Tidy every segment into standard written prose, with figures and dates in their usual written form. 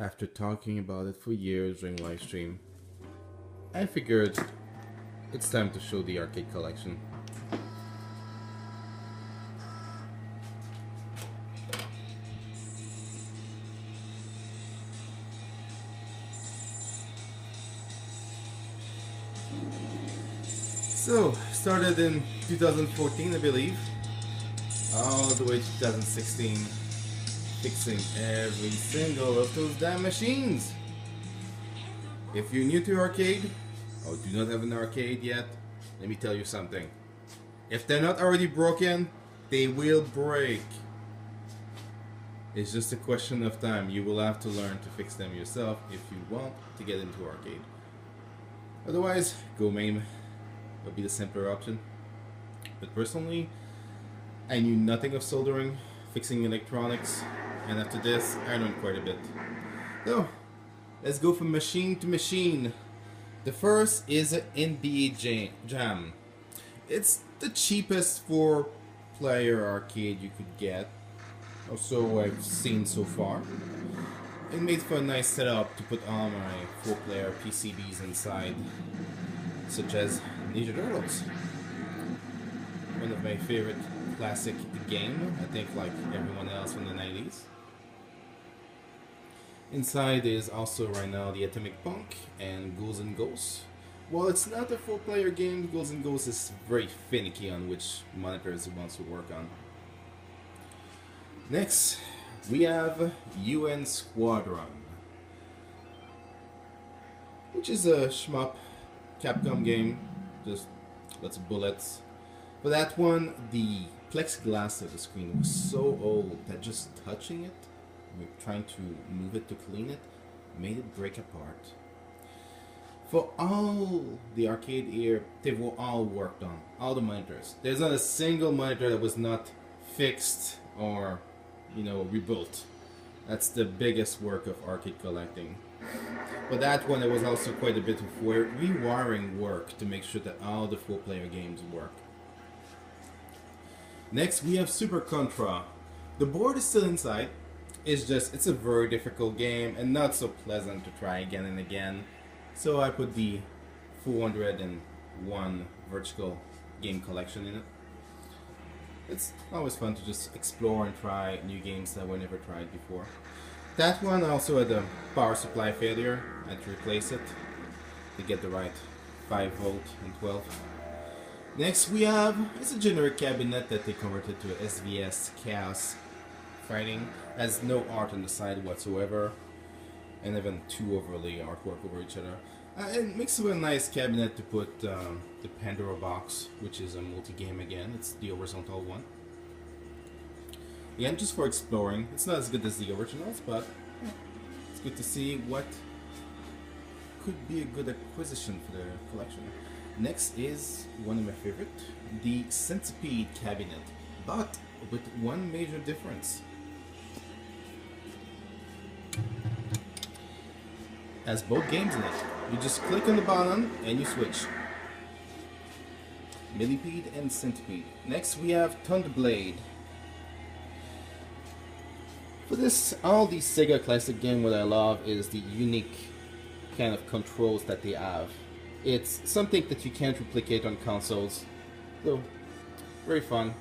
After talking about it for years during live stream, I figured it's time to show the arcade collection. So, started in 2014, I believe, all the way to 2016, fixing every single of those damn machines. If you're new to arcade, or do not have an arcade yet, let me tell you something. If they're not already broken, they will break. It's just a question of time. You will have to learn to fix them yourself if you want to get into arcade. Otherwise, go MAME would be the simpler option. But personally, I knew nothing of soldering, fixing electronics, and after this, I learned quite a bit. So, let's go from machine to machine. The first is an NBA Jam. It's the cheapest 4-player arcade you could get, or so I've seen so far. It made for a nice setup to put all my 4-player PCBs inside, such as Ninja Turtles. One of my favorite classic game, I think like everyone else from the 90s. Inside is also right now the Atomic Punk and Ghouls and Ghosts. While it's not a 4-player game, Ghouls and Ghosts is very finicky on which monitors it wants to work on. Next, we have UN Squadron, which is a shmup Capcom game, just lots of bullets. For that one, the plexiglass of the screen was so old that just touching it, trying to move it to clean it, made it break apart. For all the arcade here, they were all worked on, all the monitors. There's not a single monitor that was not fixed or, rebuilt. That's the biggest work of arcade collecting. But that one, there was also quite a bit of rewiring work to make sure that all the 4-player games work. Next, we have Super Contra. The board is still inside. It's a very difficult game and not so pleasant to try again and again. So I put the 401 vertical game collection in it. It's always fun to just explore and try new games that were never tried before. That one also had a power supply failure. I had to replace it to get the right 5 volt and 12. Next we have, it's a generic cabinet that they converted to SVS Chaos Fighting. Has no art on the side whatsoever, and even too overly artwork over each other. It makes it a nice cabinet to put the Pandora box, which is a multi-game again. It's the horizontal one. Again, just for exploring. It's not as good as the originals, but it's good to see what could be a good acquisition for the collection. Next is one of my favorite, the Centipede cabinet, but with one major difference. Has both games in it. You just click on the button and you switch. Millipede and Centipede. Next we have Thunderblade. For this, all these Sega classic games, what I love is the unique kind of controls that they have. It's something that you can't replicate on consoles. So, very fun.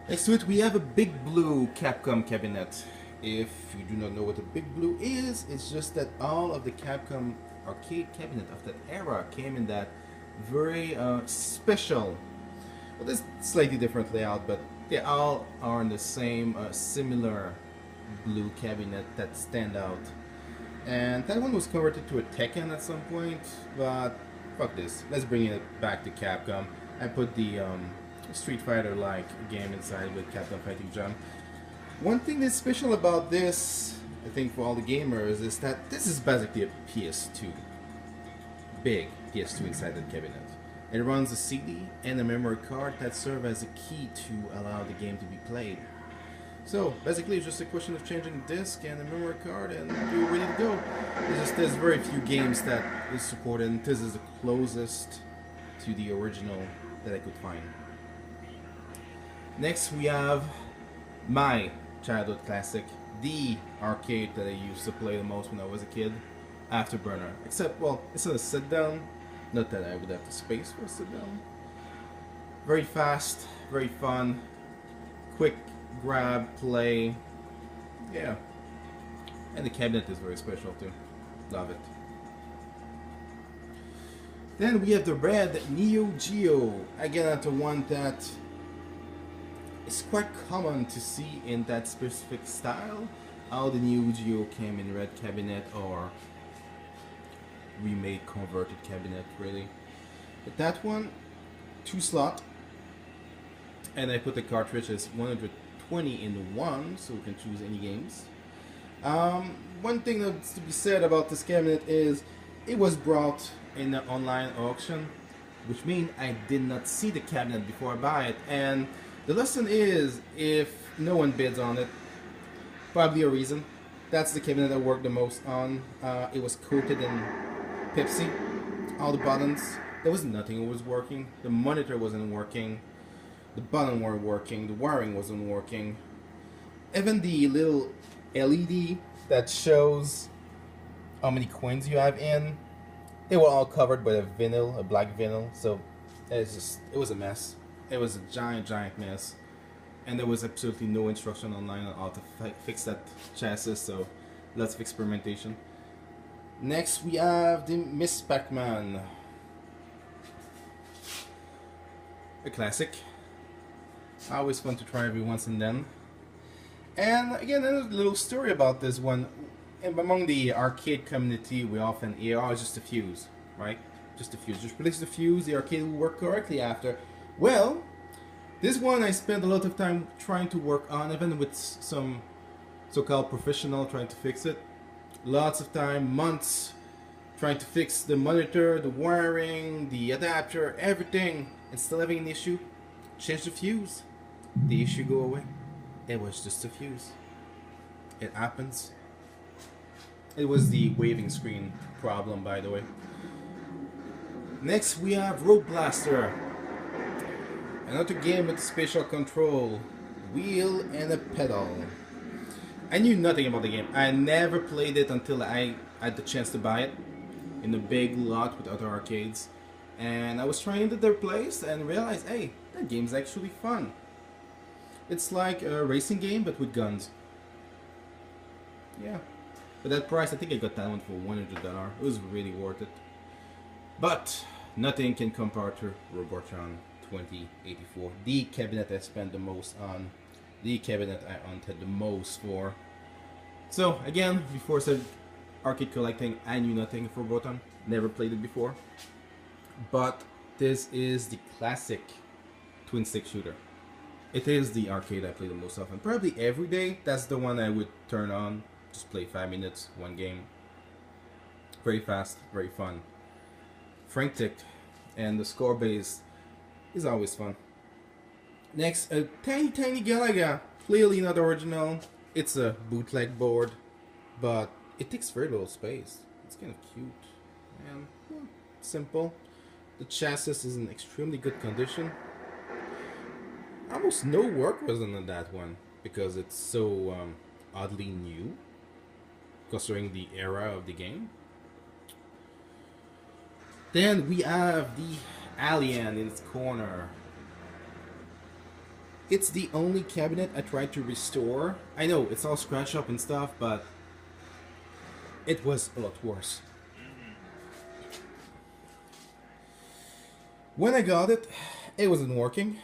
Next to it we have a Big Blue Capcom cabinet. If you do not know what a Big Blue is, it's just that all of the Capcom arcade cabinet of that era came in that very special, well, there's slightly different layout, but they all are in the same similar blue cabinet that stand out. And that one was converted to a Tekken at some point, but fuck this, let's bring it back to Capcom. I put the Street Fighter-like game inside with Capcom Fighting Jam. One thing that's special about this, I think for all the gamers, is that this is basically a PS2. Big PS2 inside the cabinet. It runs a CD and a memory card that serve as a key to allow the game to be played. So basically it's just a question of changing the disc and the memory card and you're ready to go. There's very few games that is supported, and this is the closest to the original that I could find. Next we have my childhood classic, the arcade that I used to play the most when I was a kid. Afterburner. Except, well, it's not a sit down. Not that I would have the space for a sit down. Very fast, very fun, quick grab, play. Yeah. And the cabinet is very special too. Love it. Then we have the red Neo Geo. Again, another one that is quite common to see in that specific style. How the Neo Geo came in red cabinet or remade converted cabinet, really. But that one, 2 slot, and I put the cartridge as 120 in one, so we can choose any games. One thing that's to be said about this cabinet is it was brought in an online auction, which means I did not see the cabinet before I buy it. And the lesson is, if no one bids on it, probably a reason. That's the cabinet I worked the most on. It was coated in Pepsi. All the buttons, there was nothing that was working. The monitor wasn't working. The buttons weren't working. The wiring wasn't working. Even the little LED that shows how many coins you have in, they were all covered by a vinyl, a black vinyl. So it was a mess. It was a giant mess. And there was absolutely no instruction online on how to fix that chassis, so lots of experimentation. Next we have the Miss Pac-Man. A classic. Always fun to try every once and then. And again, another little story about this one. And among the arcade community, we often hear, oh, it's just a fuse, right? Just a fuse. Just replace the fuse, the arcade will work correctly after. Well, this one I spent a lot of time trying to work on, even with some so-called professional trying to fix it. Lots of time, months, trying to fix the monitor, the wiring, the adapter, everything, and still having an issue. Change the fuse. The issue go away. It was just a fuse. It happens. It was the waving screen problem, by the way. Next we have roadblaster. Another game with spatial control, wheel and a pedal. I knew nothing about the game. I never played it until I had the chance to buy it in a big lot with other arcades. And I was trying it at their place and realized, hey, that game's actually fun. It's like a racing game but with guns. Yeah. For that price, I think I got that one for $100. It was really worth it. But nothing can compare to Robotron 2084. The cabinet I spent the most on. The cabinet I hunted the most for. So again, before I said arcade collecting, I knew nothing of Robotron. Never played it before. But this is the classic twin stick shooter. It is the arcade I play the most often. Probably every day. That's the one I would turn on. Just play 5 minutes, one game. Very fast, very fun. Frantic, and the score base is always fun. Next, a tiny gallag. Clearly not original. It's a bootleg board, but it takes very little space. It's kind of cute and simple. The chassis is in extremely good condition. Almost no work was done on that one because it's so oddly new, considering the era of the game. Then we have the alien in its corner. It's the only cabinet I tried to restore. I know it's all scratched up and stuff, but it was a lot worse. When I got it, it wasn't working.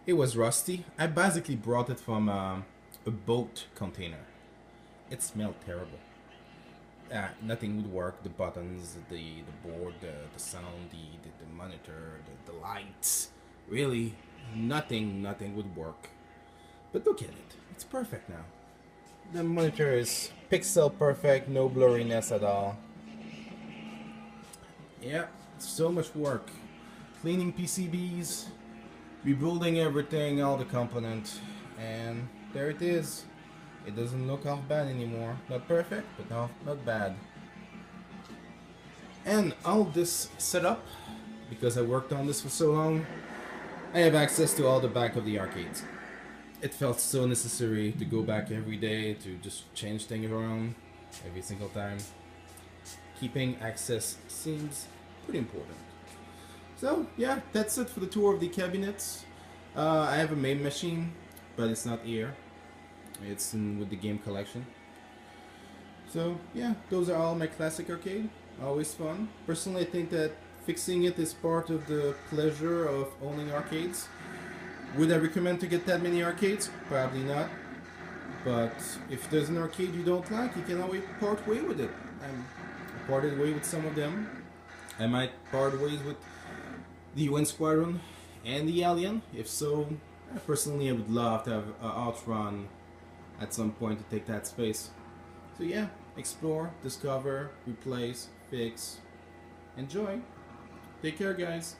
It was rusty. I basically brought it from a boat container. It smelled terrible. Nothing would work. The buttons, the board, the sound, the monitor, the lights. Really, nothing would work. But look at it. It's perfect now. The monitor is pixel perfect, no blurriness at all. Yeah, so much work. Cleaning PCBs, rebuilding everything, all the components, and there it is. It doesn't look half bad anymore. Not perfect, but not bad. And all this setup, because I worked on this for so long, I have access to all the back of the arcades. it felt so necessary to go back every day to just change things around every single time. Keeping access seems pretty important. So yeah, that's it for the tour of the cabinets. I have a main machine, but it's not here. It's with the game collection. So yeah, those are all my classic arcade. Always fun. Personally, I think that fixing it is part of the pleasure of owning arcades. Would I recommend to get that many arcades? Probably not. But if there's an arcade you don't like, you can always part way with it. I parted way with some of them. I might part ways with the UN Squadron and the Alien. If so, personally I would love to have Outrun at some point to take that space. So yeah, explore, discover, replace, fix, enjoy. Take care, guys.